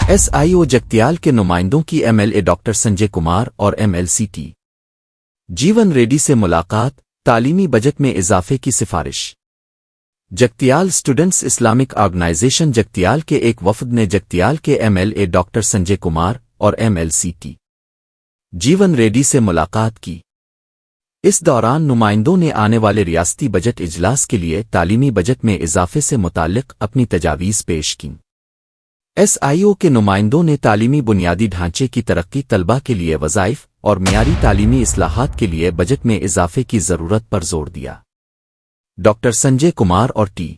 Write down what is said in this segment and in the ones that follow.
S I او جگتیال کے نمائندوں کی M L A doctor Sanjay Kumar اور M L C T Jeevan Reddy سے ملاقات، تعلیمی بجٹ میں اضافے کی سفارش۔ Jagtial students Islamic organisation Jagtial کے ایک وفد نے جگتیال کے M L A doctor Sanjay Kumar اور M L C T Jeevan Reddy سے ملاقات کی۔ اس دوران نمائندوں نے آنے والے ریاستی بجٹ اجلاس کے لیے تعلیمی بجٹ میں اضافے سے متعلق اپنی تجاویز پیش کیں۔ ایس آئی او کے نمائندوں نے تعلیمی بنیادی ڈھانچے کی ترقی، طلباء کے لیے وظائف اور معیاری تعلیمی اصلاحات کے لیے بجٹ میں اضافے کی ضرورت پر زور دیا۔ ڈاکٹر سنجے کمار اور ٹی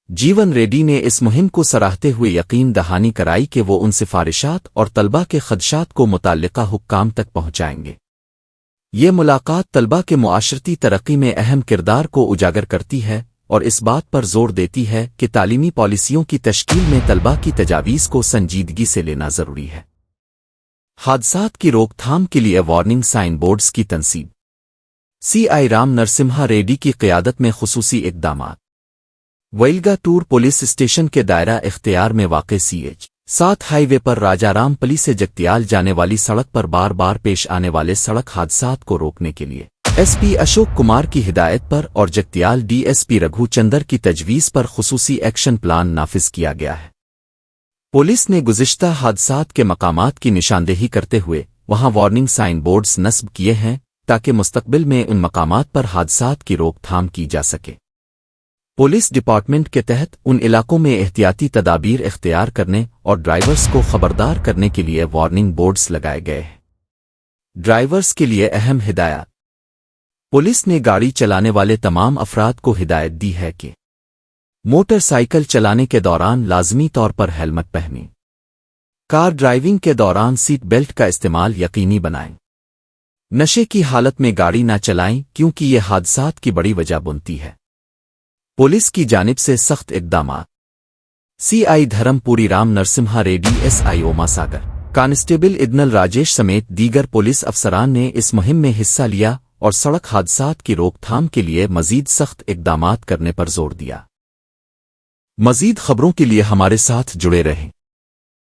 جیون ریڈی نے اس مہم کو سراہتے ہوئے یقین دہانی کرائی کہ وہ ان سفارشات اور طلباء کے خدشات کو متعلقہ حکام تک پہنچائیں گے۔ یہ ملاقات طلباء کے معاشرتی ترقی میں اہم کردار کو اجاگر کرتی ہے اور اس بات پر زور دیتی ہے کہ تعلیمی پالیسیوں کی تشکیل میں طلباء کی تجاویز کو سنجیدگی سے لینا ضروری ہے۔ حادثات کی روک تھام کے لیے وارننگ سائن بورڈز کی تنصیب۔ سی آئی رام نرسمہا ریڈی کی قیادت میں خصوصی اقدامات۔ ویلگا ٹور پولیس اسٹیشن کے دائرہ اختیار میں واقع CH-7 ہائی وے پر راجارام پلی سے جگتیال جانے والی سڑک پر بار بار پیش آنے والے سڑک حادثات کو روکنے کے لیے ایس پی اشوک کمار کی ہدایت پر اور Jagtial D S P Raghu Chander کی تجویز پر خصوصی ایکشن پلان نافذ کیا گیا ہے۔ پولیس نے گزشتہ حادثات کے مقامات کی نشاندہی کرتے ہوئے وہاں وارننگ سائن بورڈز نصب کیے ہیں تاکہ مستقبل میں ان مقامات پر حادثات کی روک تھام کی جا سکے۔ پولیس ڈپارٹمنٹ کے تحت ان علاقوں میں احتیاطی تدابیر اختیار کرنے اور ڈرائیورز کو خبردار کرنے کے لیے وارننگ بورڈز لگائے گئے ہیں۔ ڈرائیورز کے لیے اہم ہدایات۔ پولیس نے گاڑی چلانے والے تمام افراد کو ہدایت دی ہے کہ موٹر سائیکل چلانے کے دوران لازمی طور پر ہیلمٹ پہنیں۔ کار ڈرائیونگ کے دوران سیٹ بیلٹ کا استعمال یقینی بنائیں۔ نشے کی حالت میں گاڑی نہ چلائیں کیونکہ یہ حادثات کی بڑی وجہ بنتی ہے۔ پولیس کی جانب سے سخت اقدامات۔ سی I Dharmapuri Ram Narsimha Reddy, S I او ماساگر، کانسٹیبل ادنل راجیش سمیت دیگر پولیس افسران نے اس مہم میں حصہ لیا اور سڑک حادثات کی روک تھام کے لیے مزید سخت اقدامات کرنے پر زور دیا۔ مزید خبروں کے لیے ہمارے ساتھ جڑے رہیں۔